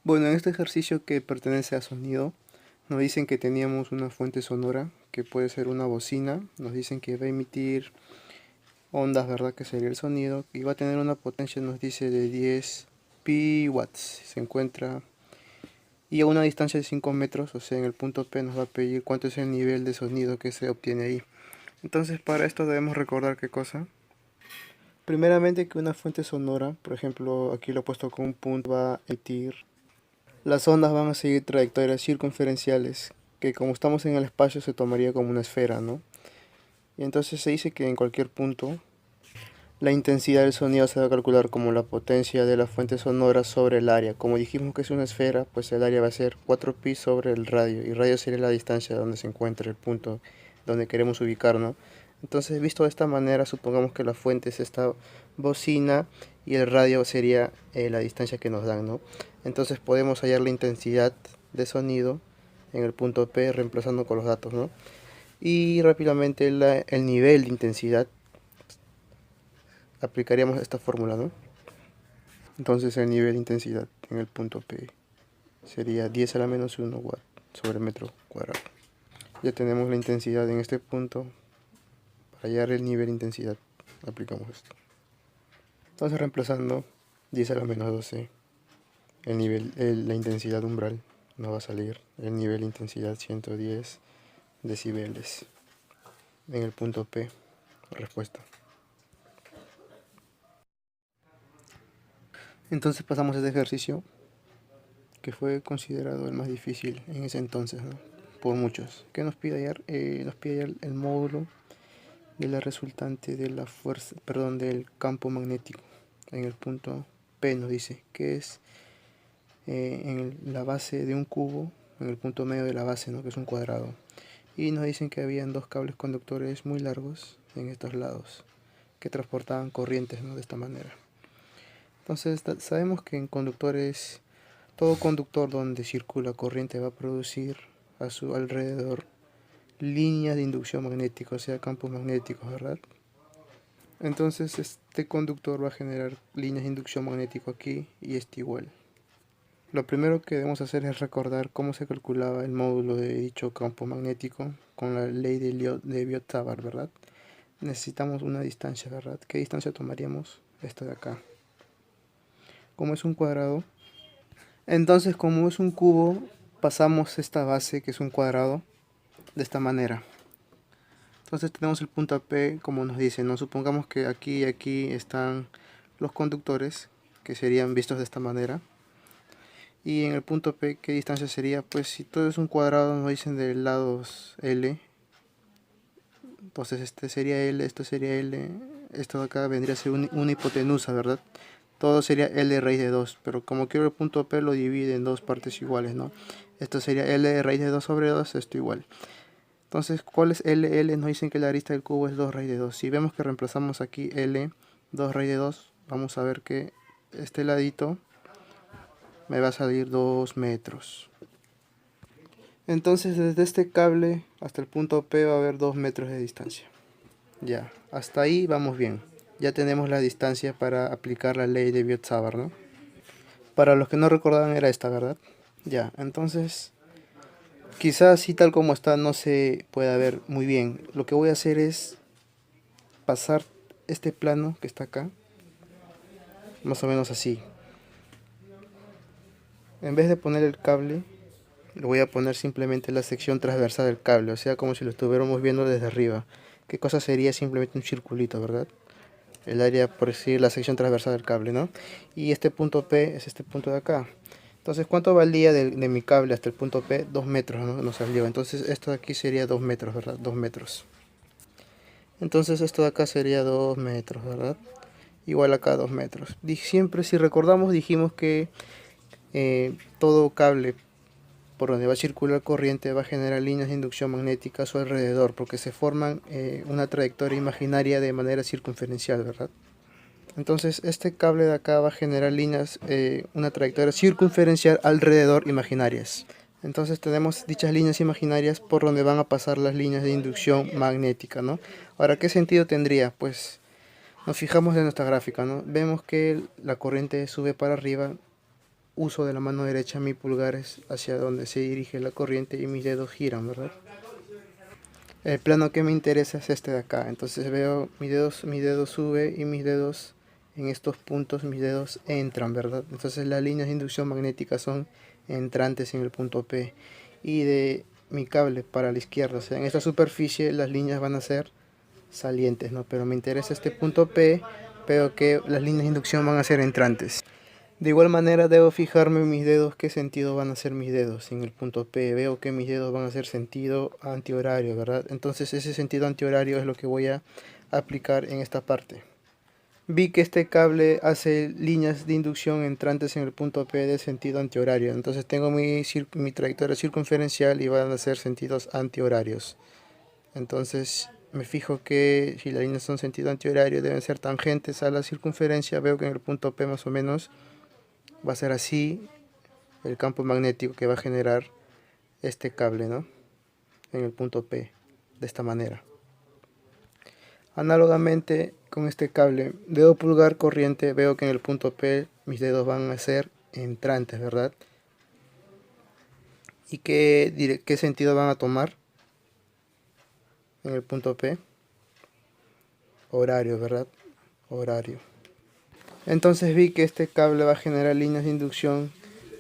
Bueno, en este ejercicio que pertenece a sonido, nos dicen que teníamos una fuente sonora, que puede ser una bocina, nos dicen que va a emitir ondas, ¿verdad? Que sería el sonido, y va a tener una potencia, nos dice, de 10 pi watts, se encuentra, y a una distancia de 5 metros, o sea, en el punto P nos va a pedir cuánto es el nivel de sonido que se obtiene ahí. Entonces, para esto debemos recordar qué cosa. Primeramente que una fuente sonora, por ejemplo, aquí lo he puesto con un punto, va a emitir. Las ondas van a seguir trayectorias circunferenciales, que como estamos en el espacio se tomaría como una esfera, ¿no? Y entonces se dice que en cualquier punto la intensidad del sonido se va a calcular como la potencia de la fuente sonora sobre el área. Como dijimos que es una esfera, pues el área va a ser 4pi sobre el radio, y radio sería la distancia donde se encuentra el punto donde queremos ubicar, ¿no? Entonces, visto de esta manera, supongamos que la fuente es esta bocina y el radio sería la distancia que nos dan, ¿no? Entonces podemos hallar la intensidad de sonido en el punto P reemplazando con los datos, ¿no? Y rápidamente el nivel de intensidad, aplicaríamos esta fórmula, ¿no? Entonces el nivel de intensidad en el punto P sería 10 a la menos 1 watt sobre metro cuadrado. Ya tenemos la intensidad en este punto. Para hallar el nivel de intensidad aplicamos esto. Entonces reemplazando 10 a la menos 12, la intensidad umbral nos va a salir el nivel de intensidad 110 decibeles en el punto P. Respuesta. Entonces pasamos a este ejercicio, que fue considerado el más difícil en ese entonces, ¿no? Por muchos. ¿Qué nos pide hallar? Nos pide hallar el módulo de la resultante de la fuerza, perdón, del campo magnético. En el punto P nos dice que es en la base de un cubo, en el punto medio de la base, ¿no? Que es un cuadrado. Y nos dicen que habían dos cables conductores muy largos en estos lados que transportaban corrientes, ¿no? De esta manera. Entonces sabemos que en conductores, todo conductor donde circula corriente va a producir a su alrededor líneas de inducción magnética, o sea, campos magnéticos, ¿verdad? Entonces este conductor va a generar líneas de inducción magnético aquí y este igual. Lo primero que debemos hacer es recordar cómo se calculaba el módulo de dicho campo magnético con la ley de Biot-Savart, ¿verdad? Necesitamos una distancia, ¿verdad? ¿Qué distancia tomaríamos? Esta de acá. Como es un cuadrado, entonces como es un cubo, pasamos esta base que es un cuadrado de esta manera. Entonces tenemos el punto P como nos dice, ¿no? Supongamos que aquí y aquí están los conductores, que serían vistos de esta manera. Y en el punto P, ¿qué distancia sería? Pues si todo es un cuadrado, nos dicen de lados L. Entonces este sería L, esto sería L. Esto de acá vendría a ser una hipotenusa, ¿verdad? Todo sería L raíz de 2. Pero como quiero el punto P, lo divide en dos partes iguales, ¿no? Esto sería L raíz de 2 sobre 2, esto igual. Entonces, ¿cuál es L? L nos dicen que la arista del cubo es 2 raíz de 2. Si vemos que reemplazamos aquí L, 2 raíz de 2, vamos a ver que este ladito me va a salir 2 metros. Entonces desde este cable hasta el punto P va a haber 2 metros de distancia. Ya, hasta ahí vamos bien. Ya tenemos la distancia para aplicar la ley de Biot-Savart, ¿no? Para los que no recordaban era esta, ¿verdad? Ya, entonces quizás así tal como está no se pueda ver muy bien. Lo que voy a hacer es pasar este plano que está acá, más o menos así. En vez de poner el cable, le voy a poner simplemente la sección transversal del cable, o sea, como si lo estuviéramos viendo desde arriba. ¿Qué cosa sería? Simplemente un circulito, ¿verdad? El área, por decir, la sección transversal del cable, ¿no? Y este punto P es este punto de acá. Entonces, ¿cuánto valía de mi cable hasta el punto P? 2 metros, ¿no? Nos salió. Entonces, esto de aquí sería 2 metros, ¿verdad? 2 metros. Entonces, esto de acá sería 2 metros, ¿verdad? Igual acá 2 metros. Siempre, si recordamos, dijimos que todo cable por donde va a circular corriente va a generar líneas de inducción magnética a su alrededor, porque se forman una trayectoria imaginaria de manera circunferencial, ¿verdad? Entonces este cable de acá va a generar líneas, una trayectoria circunferencial alrededor imaginarias. Entonces tenemos dichas líneas imaginarias por donde van a pasar las líneas de inducción magnética, ¿no? Ahora, ¿qué sentido tendría? Pues nos fijamos en nuestra gráfica, ¿no? Vemos que la corriente sube para arriba uso de la mano derecha mi pulgar es hacia donde se dirige la corriente y mis dedos giran, ¿verdad? El plano que me interesa es este de acá, entonces veo mi dedo sube y mis dedos en estos puntos, mis dedos entran, ¿verdad? Entonces las líneas de inducción magnética son entrantes en el punto P, y de mi cable para la izquierda, o sea, en esta superficie las líneas van a ser salientes, ¿no? Pero me interesa este punto P, veo que las líneas de inducción van a ser entrantes. De igual manera debo fijarme en mis dedos qué sentido van a ser mis dedos en el punto P. Veo que mis dedos van a hacer sentido antihorario, ¿verdad? Entonces ese sentido antihorario es lo que voy a aplicar en esta parte. Vi que este cable hace líneas de inducción entrantes en el punto P de sentido antihorario. Entonces tengo mi trayectoria circunferencial y van a ser sentidos antihorarios. Entonces me fijo que si las líneas son sentido antihorario deben ser tangentes a la circunferencia. Veo que en el punto P más o menos va a ser así el campo magnético que va a generar este cable, ¿no? En el punto P, de esta manera. Análogamente con este cable, dedo pulgar corriente, veo que en el punto P mis dedos van a ser entrantes, ¿verdad? ¿Y qué sentido van a tomar en el punto P? Horario, ¿verdad? Horario. Entonces vi que este cable va a generar líneas de inducción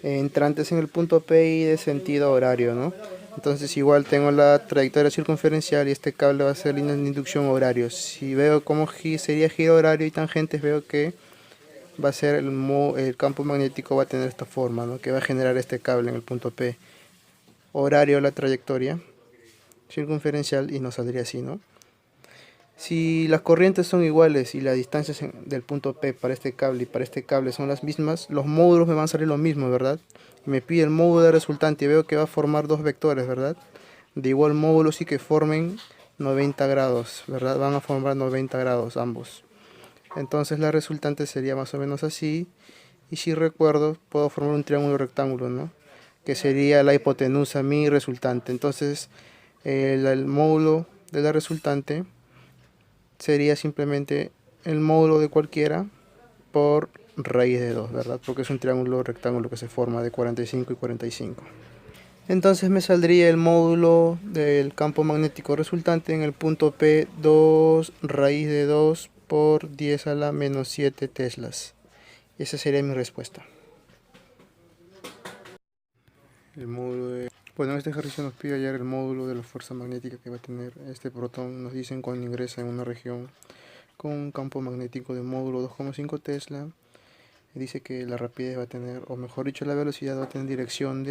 entrantes en el punto P y de sentido horario, ¿no? Entonces igual tengo la trayectoria circunferencial y este cable va a ser líneas de inducción horarios. Si veo cómo sería giro horario y tangentes, veo que va a ser el campo magnético va a tener esta forma, ¿no? Que va a generar este cable en el punto P. Horario la trayectoria circunferencial y nos saldría así, ¿no? Si las corrientes son iguales y las distancias del punto P para este cable y para este cable son las mismas, los módulos me van a salir lo mismo, ¿verdad? Me pide el módulo de resultante y veo que va a formar dos vectores, ¿verdad? De igual módulo sí que formen 90 grados, ¿verdad? Van a formar 90 grados ambos. Entonces la resultante sería más o menos así. Y si recuerdo, puedo formar un triángulo rectángulo, ¿no? Que sería la hipotenusa, mi resultante. Entonces el módulo de la resultante sería simplemente el módulo de cualquiera por raíz de 2, ¿verdad? Porque es un triángulo rectángulo que se forma de 45 y 45. Entonces me saldría el módulo del campo magnético resultante en el punto P 2 raíz de 2 por 10 a la menos 7 teslas. Y esa sería mi respuesta. El módulo de... Bueno, en este ejercicio nos pide hallar el módulo de la fuerza magnética que va a tener este protón. Nos dicen cuando ingresa en una región con un campo magnético de módulo 2,5 Tesla. Dice que la rapidez va a tener, o mejor dicho, la velocidad va a tener dirección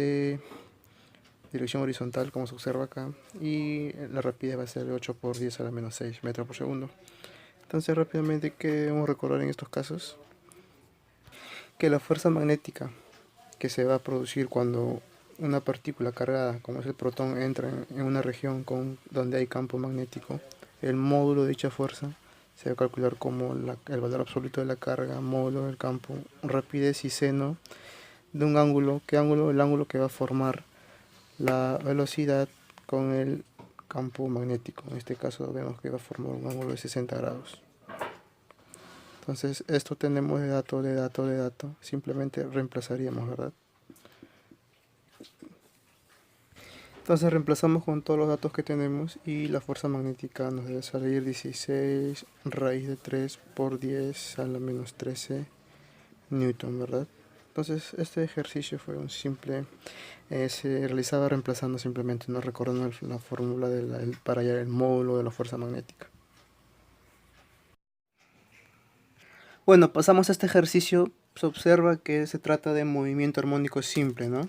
horizontal, como se observa acá, y la rapidez va a ser de 8 por 10 a la menos 6 metros por segundo. Entonces rápidamente, ¿qué debemos recordar en estos casos? Que la fuerza magnética que se va a producir cuando una partícula cargada, como es el protón, entra en una región donde hay campo magnético, el módulo de dicha fuerza se va a calcular como el valor absoluto de la carga, módulo del campo, rapidez y seno de un ángulo. ¿Qué ángulo? El ángulo que va a formar la velocidad con el campo magnético. En este caso vemos que va a formar un ángulo de 60 grados. Entonces esto tenemos de dato. Simplemente reemplazaríamos, ¿verdad? Entonces reemplazamos con todos los datos que tenemos y la fuerza magnética nos debe salir 16 raíz de 3 por 10 a la menos 13 newton, ¿verdad? Entonces este ejercicio fue un simple, se realizaba reemplazando simplemente, no recordando la fórmula para hallar el módulo de la fuerza magnética. Bueno, pasamos a este ejercicio. Se observa que se trata de movimiento armónico simple, ¿no?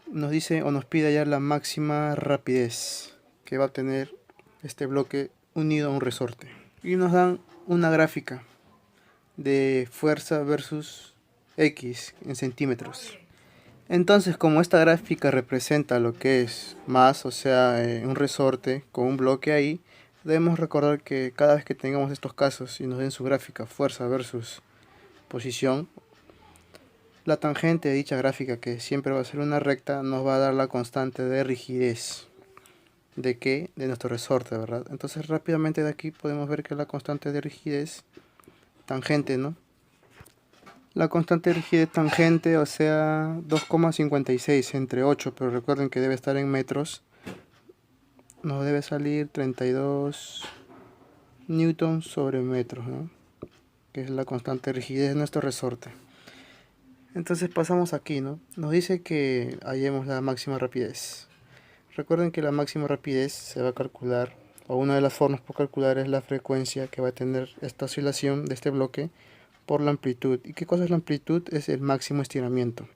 Nos dice o nos pide hallar la máxima rapidez que va a tener este bloque unido a un resorte. Y nos dan una gráfica de fuerza versus X en centímetros. Entonces, como esta gráfica representa lo que es más, o sea, un resorte con un bloque ahí, debemos recordar que cada vez que tengamos estos casos y nos den su gráfica, fuerza versus posición, la tangente de dicha gráfica, que siempre va a ser una recta, nos va a dar la constante de rigidez. ¿De qué? De nuestro resorte, ¿verdad? Entonces rápidamente de aquí podemos ver que la constante de rigidez, tangente, ¿no? La constante de rigidez tangente, o sea, 2,56 entre 8, pero recuerden que debe estar en metros. Nos debe salir 32 newtons sobre metros, ¿no? Que es la constante de rigidez de nuestro resorte. Entonces pasamos aquí, ¿no? Nos dice que hallemos la máxima rapidez. Recuerden que la máxima rapidez se va a calcular, o una de las formas por calcular es la frecuencia que va a tener esta oscilación de este bloque por la amplitud. ¿Y qué cosa es la amplitud? Es el máximo estiramiento.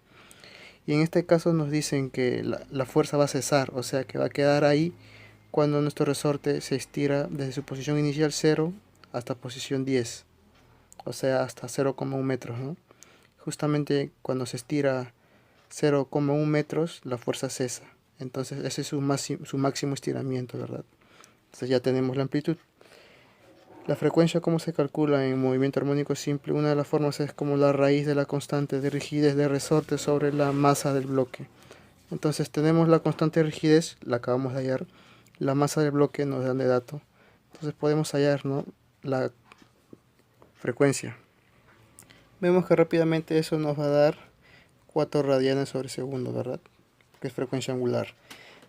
Y en este caso nos dicen que la fuerza va a cesar, o sea que va a quedar ahí cuando nuestro resorte se estira desde su posición inicial 0 hasta posición 10, o sea hasta 0,1 metros, ¿no? Justamente cuando se estira 0,1 metros la fuerza cesa. Entonces ese es su máximo estiramiento, ¿verdad? Entonces ya tenemos la amplitud. La frecuencia, ¿cómo se calcula en movimiento armónico simple? Una de las formas es como la raíz de la constante de rigidez de resorte sobre la masa del bloque. Entonces tenemos la constante de rigidez, la acabamos de hallar. La masa del bloque nos dan de dato. Entonces podemos hallar, ¿no?, la frecuencia. Vemos que rápidamente eso nos va a dar 4 radianes sobre segundo, ¿verdad? Que es frecuencia angular.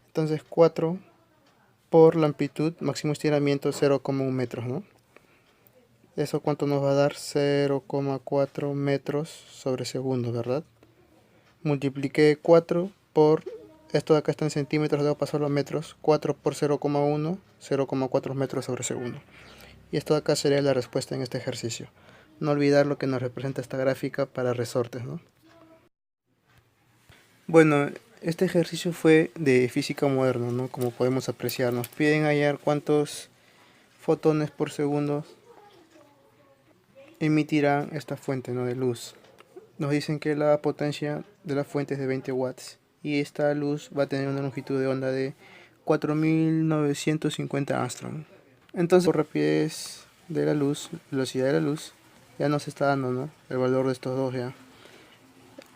Entonces 4 por la amplitud, máximo estiramiento 0,1 metros, ¿no? ¿Eso cuánto nos va a dar? 0,4 metros sobre segundo, ¿verdad? Multipliqué 4 por, esto de acá está en centímetros, debo pasarlo a metros. 4 por 0,1, 0,4 metros sobre segundo. Y esto de acá sería la respuesta en este ejercicio. No olvidar lo que nos representa esta gráfica para resortes, ¿no? Bueno, este ejercicio fue de física moderna, ¿no? Como podemos apreciar, nos piden hallar cuántos fotones por segundo emitirá esta fuente, ¿no?, de luz. Nos dicen que la potencia de la fuente es de 20 watts y esta luz va a tener una longitud de onda de 4950 angstrom. Entonces, por rapidez de la luz, velocidad de la luz, ya nos está dando, ¿no?, el valor de estos dos ya.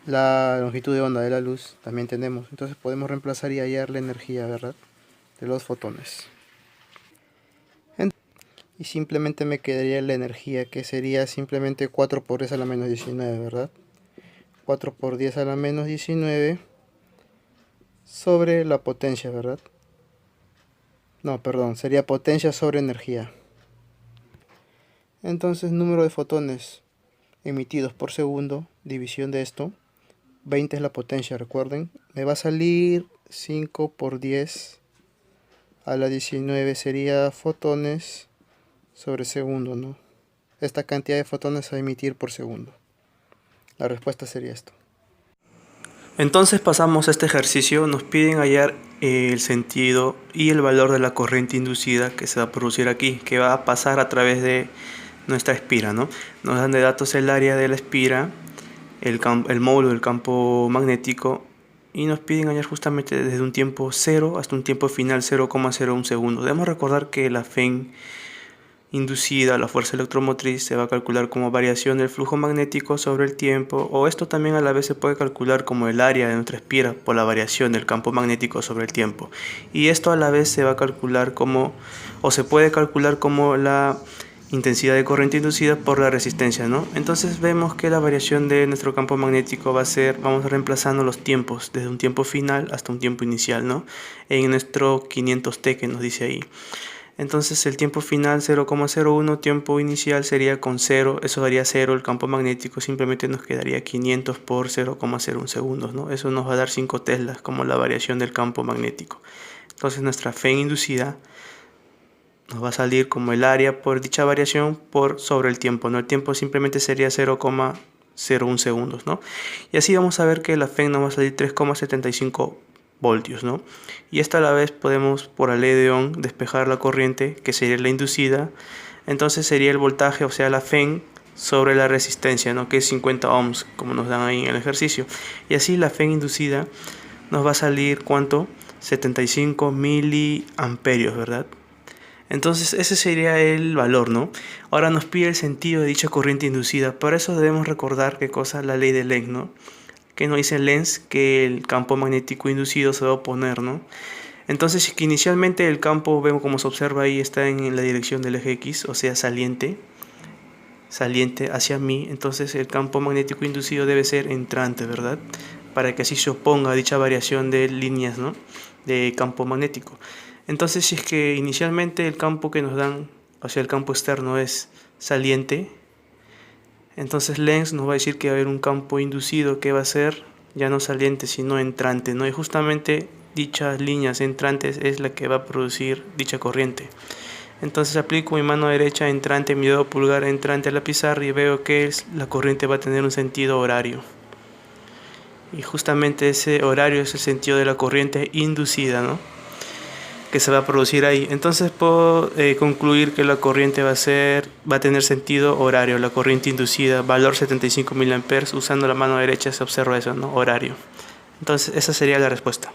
La longitud de onda de la luz también tenemos, entonces podemos reemplazar y hallar la energía, ¿verdad?, de los fotones. Y simplemente me quedaría la energía, que sería simplemente 4 por 10 a la menos 19, ¿verdad? 4 por 10 a la menos 19 sobre la potencia, ¿verdad? No, perdón, sería potencia sobre energía. Entonces, número de fotones emitidos por segundo, división de esto, 20 es la potencia, recuerden. Me va a salir 5 por 10 a la 19, sería fotones sobre segundo, ¿no? Esta cantidad de fotones a emitir por segundo. La respuesta sería esto. Entonces pasamos a este ejercicio, nos piden hallar el sentido y el valor de la corriente inducida que se va a producir aquí, que va a pasar a través de nuestra espira, ¿no? Nos dan de datos el área de la espira, el módulo del campo magnético, y nos piden hallar justamente desde un tiempo 0 hasta un tiempo final 0,01 segundo. Debemos recordar que la FEN inducida, la fuerza electromotriz, se va a calcular como variación del flujo magnético sobre el tiempo, o esto también a la vez se puede calcular como el área de nuestra espira por la variación del campo magnético sobre el tiempo. Y esto a la vez se va a calcular como, o se puede calcular como la intensidad de corriente inducida por la resistencia, ¿no? Entonces vemos que la variación de nuestro campo magnético va a ser, vamos reemplazando los tiempos, desde un tiempo final hasta un tiempo inicial, ¿no?, en nuestro 500T que nos dice ahí. Entonces el tiempo final 0,01, tiempo inicial sería con 0, eso daría 0, el campo magnético simplemente nos quedaría 500 por 0,01 segundos, ¿no? Eso nos va a dar 5 teslas como la variación del campo magnético. Entonces nuestra FEN inducida nos va a salir como el área por dicha variación por sobre el tiempo, ¿no? El tiempo simplemente sería 0,01 segundos, ¿no? Y así vamos a ver que la FEN nos va a salir 3,75 voltios, ¿no? Y esta a la vez podemos por la ley de Ohm despejar la corriente, que sería la inducida. Entonces sería el voltaje, o sea la FEN sobre la resistencia, ¿no?, que es 50 ohms, como nos dan ahí en el ejercicio. Y así la FEN inducida nos va a salir, ¿cuánto? 75 miliamperios, ¿verdad? Entonces ese sería el valor, ¿no? Ahora nos pide el sentido de dicha corriente inducida. Para eso debemos recordar qué cosa, la ley de Lenz, ¿no?, que nos dice Lenz que el campo magnético inducido se va a oponer, ¿no? Entonces, que inicialmente el campo, vemos como se observa ahí, está en la dirección del eje X, o sea saliente. saliente hacia mí, entonces el campo magnético inducido debe ser entrante, ¿verdad? Para que así se oponga a dicha variación de líneas, ¿no?, de campo magnético. Entonces, si es que inicialmente el campo que nos dan, o sea, el campo externo es saliente, entonces Lenz nos va a decir que va a haber un campo inducido que va a ser ya no saliente, sino entrante, ¿no? Y justamente dichas líneas entrantes es la que va a producir dicha corriente. Entonces aplico mi mano derecha entrante, mi dedo pulgar entrante a la pizarra y veo que la corriente va a tener un sentido horario. Y justamente ese horario es el sentido de la corriente inducida, ¿no?, que se va a producir ahí. Entonces puedo concluir que la corriente va a tener sentido horario, la corriente inducida, valor 75 mA, usando la mano derecha se observa eso, ¿no?, horario. Entonces esa sería la respuesta.